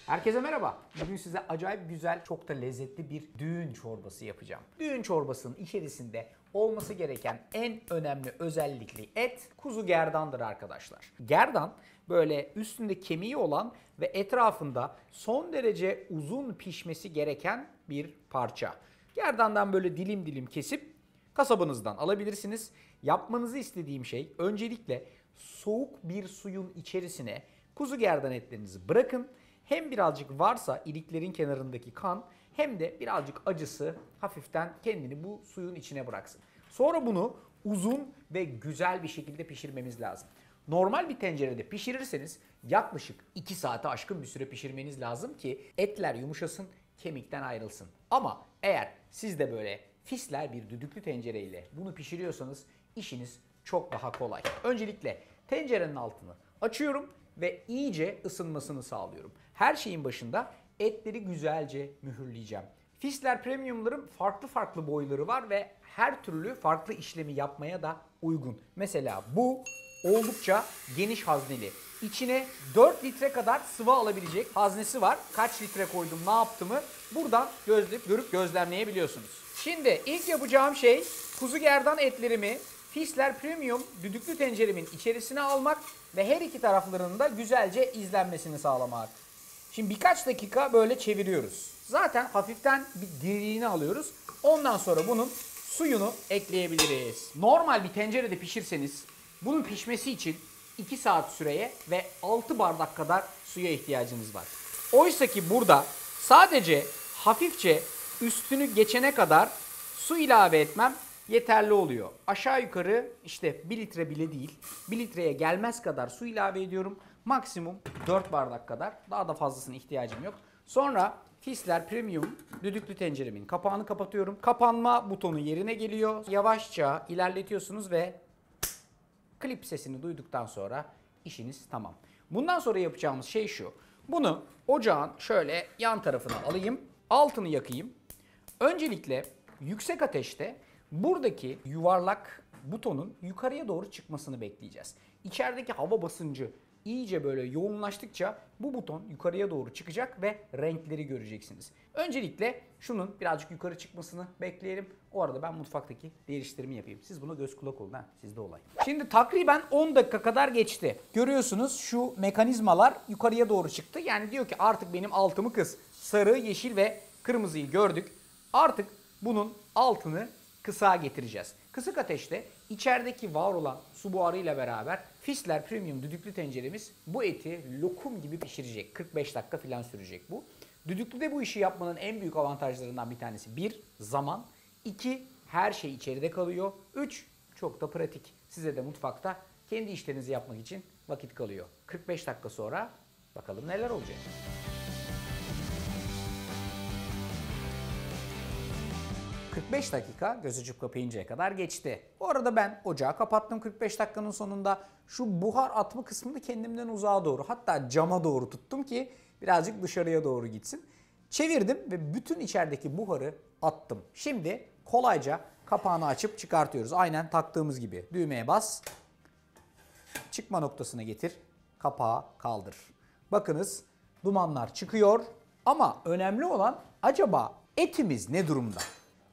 Herkese merhaba. Bugün size acayip güzel, çok da lezzetli bir düğün çorbası yapacağım. Düğün çorbasının içerisinde olması gereken en önemli özellikli et kuzu gerdandır arkadaşlar. Gerdan böyle üstünde kemiği olan ve etrafında son derece uzun pişmesi gereken bir parça. Gerdandan böyle dilim dilim kesip kasabınızdan alabilirsiniz. Yapmanızı istediğim şey öncelikle soğuk bir suyun içerisine kuzu gerdan etlerinizi bırakın. Hem birazcık varsa iliklerin kenarındaki kan hem de birazcık acısı hafiften kendini bu suyun içine bıraksın. Sonra bunu uzun ve güzel bir şekilde pişirmemiz lazım. Normal bir tencerede pişirirseniz yaklaşık 2 saate aşkın bir süre pişirmeniz lazım ki etler yumuşasın, kemikten ayrılsın. Ama eğer siz de böyle fisler bir düdüklü tencereyle bunu pişiriyorsanız işiniz çok daha kolay. Öncelikle tencerenin altını açıyorum ve iyice ısınmasını sağlıyorum. Her şeyin başında etleri güzelce mühürleyeceğim. Fisler Premium'ların farklı boyları var ve her türlü farklı işlemi yapmaya da uygun. Mesela bu oldukça geniş hazneli. İçine 4 litre kadar sıvı alabilecek haznesi var. Kaç litre koydum, ne yaptığımı buradan görüp gözlemleyebiliyorsunuz. Şimdi ilk yapacağım şey kuzu gerdan etlerimi Fisler Premium düdüklü tenceremin içerisine almak ve her iki taraflarının da güzelce izlenmesini sağlamak. Şimdi birkaç dakika böyle çeviriyoruz. Zaten hafiften bir diriliğini alıyoruz. Ondan sonra bunun suyunu ekleyebiliriz. Normal bir tencerede pişirseniz bunun pişmesi için 2 saat süreye ve 6 bardak kadar suya ihtiyacınız var. Oysa ki burada sadece hafifçe üstünü geçene kadar su ilave etmem yeterli oluyor. Aşağı yukarı işte 1 litre bile değil, 1 litreye gelmez kadar su ilave ediyorum. Maksimum 4 bardak kadar. Daha da fazlasına ihtiyacım yok. Sonra Fisler Premium düdüklü tenceremin kapağını kapatıyorum. Kapanma butonu yerine geliyor. Yavaşça ilerletiyorsunuz ve klip sesini duyduktan sonra işiniz tamam. Bundan sonra yapacağımız şey şu. Bunu ocağın şöyle yan tarafına alayım. Altını yakayım. Öncelikle yüksek ateşte buradaki yuvarlak butonun yukarıya doğru çıkmasını bekleyeceğiz. İçerideki hava basıncı iyice böyle yoğunlaştıkça bu buton yukarıya doğru çıkacak ve renkleri göreceksiniz. Öncelikle şunun birazcık yukarı çıkmasını bekleyelim. O arada ben mutfaktaki diğer işlerimi yapayım. Siz buna göz kulak olun, sizde olay. Şimdi takriben 10 dakika kadar geçti. Görüyorsunuz şu mekanizmalar yukarıya doğru çıktı. Yani diyor ki artık benim altımı kıs. Sarı, yeşil ve kırmızıyı gördük. Artık bunun altını kısa getireceğiz. Kısık ateşte içerideki var olan su buharıyla beraber Fisler Premium düdüklü tenceremiz bu eti lokum gibi pişirecek. 45 dakika falan sürecek bu. Düdüklüde bu işi yapmanın en büyük avantajlarından bir tanesi 1. Zaman. 2. Her şey içeride kalıyor. 3. Çok da pratik. Size de mutfakta kendi işlerinizi yapmak için vakit kalıyor. 45 dakika sonra bakalım neler olacak. ...45 dakika göz açıp kapayıncaya kadar geçti. Bu arada ben ocağı kapattım 45 dakikanın sonunda. Şu buhar atma kısmını kendimden uzağa doğru, hatta cama doğru tuttum ki birazcık dışarıya doğru gitsin. Çevirdim ve bütün içerideki buharı attım. Şimdi kolayca kapağını açıp çıkartıyoruz. Aynen taktığımız gibi. Düğmeye bas. Çıkma noktasına getir. Kapağı kaldır. Bakınız dumanlar çıkıyor. Ama önemli olan acaba etimiz ne durumda?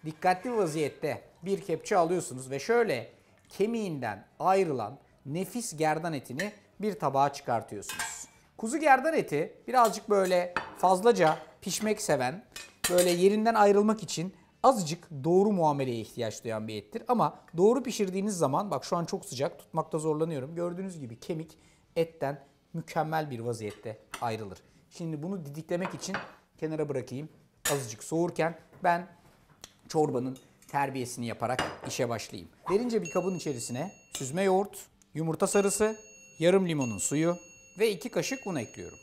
Dikkatli vaziyette bir kepçe alıyorsunuz ve şöyle kemiğinden ayrılan nefis gerdan etini bir tabağa çıkartıyorsunuz. Kuzu gerdan eti birazcık böyle fazlaca pişmek seven, böyle yerinden ayrılmak için azıcık doğru muameleye ihtiyaç duyan bir ettir. Ama doğru pişirdiğiniz zaman, bak şu an çok sıcak, tutmakta zorlanıyorum. Gördüğünüz gibi kemik etten mükemmel bir vaziyette ayrılır. Şimdi bunu didiklemek için kenara bırakayım. Azıcık soğurken ben çorbanın terbiyesini yaparak işe başlayayım. Derince bir kabın içerisine süzme yoğurt, yumurta sarısı, yarım limonun suyu ve 2 kaşık un ekliyorum.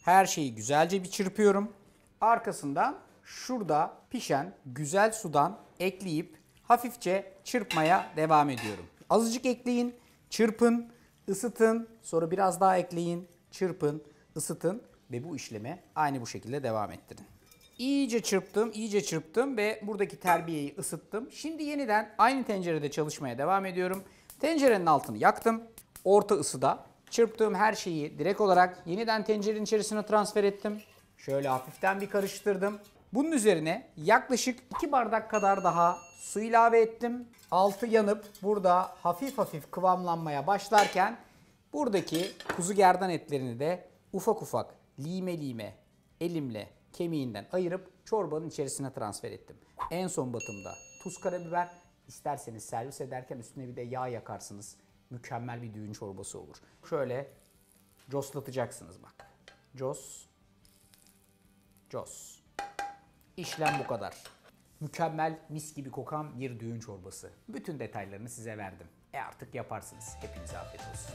Her şeyi güzelce bir çırpıyorum. Arkasından şurada pişen güzel sudan ekleyip hafifçe çırpmaya devam ediyorum. Azıcık ekleyin, çırpın, ısıtın, sonra biraz daha ekleyin, çırpın, ısıtın ve bu işleme aynı bu şekilde devam ettirin. İyice çırptım ve buradaki terbiyeyi ısıttım. Şimdi yeniden aynı tencerede çalışmaya devam ediyorum. Tencerenin altını yaktım. Orta ısıda çırptığım her şeyi direkt olarak yeniden tencerenin içerisine transfer ettim. Şöyle hafiften bir karıştırdım. Bunun üzerine yaklaşık 2 bardak kadar daha su ilave ettim. Altı yanıp burada hafif hafif kıvamlanmaya başlarken buradaki kuzu gerdan etlerini de ufak ufak lime lime elimle kemiğinden ayırıp çorbanın içerisine transfer ettim. En son batımda tuz, karabiber, isterseniz servis ederken üstüne bir de yağ yakarsınız. Mükemmel bir düğün çorbası olur. Şöyle coslatacaksınız bak. Cos. Cos. İşlem bu kadar. Mükemmel, mis gibi kokan bir düğün çorbası. Bütün detaylarını size verdim. Artık yaparsınız. Hepinize afiyet olsun.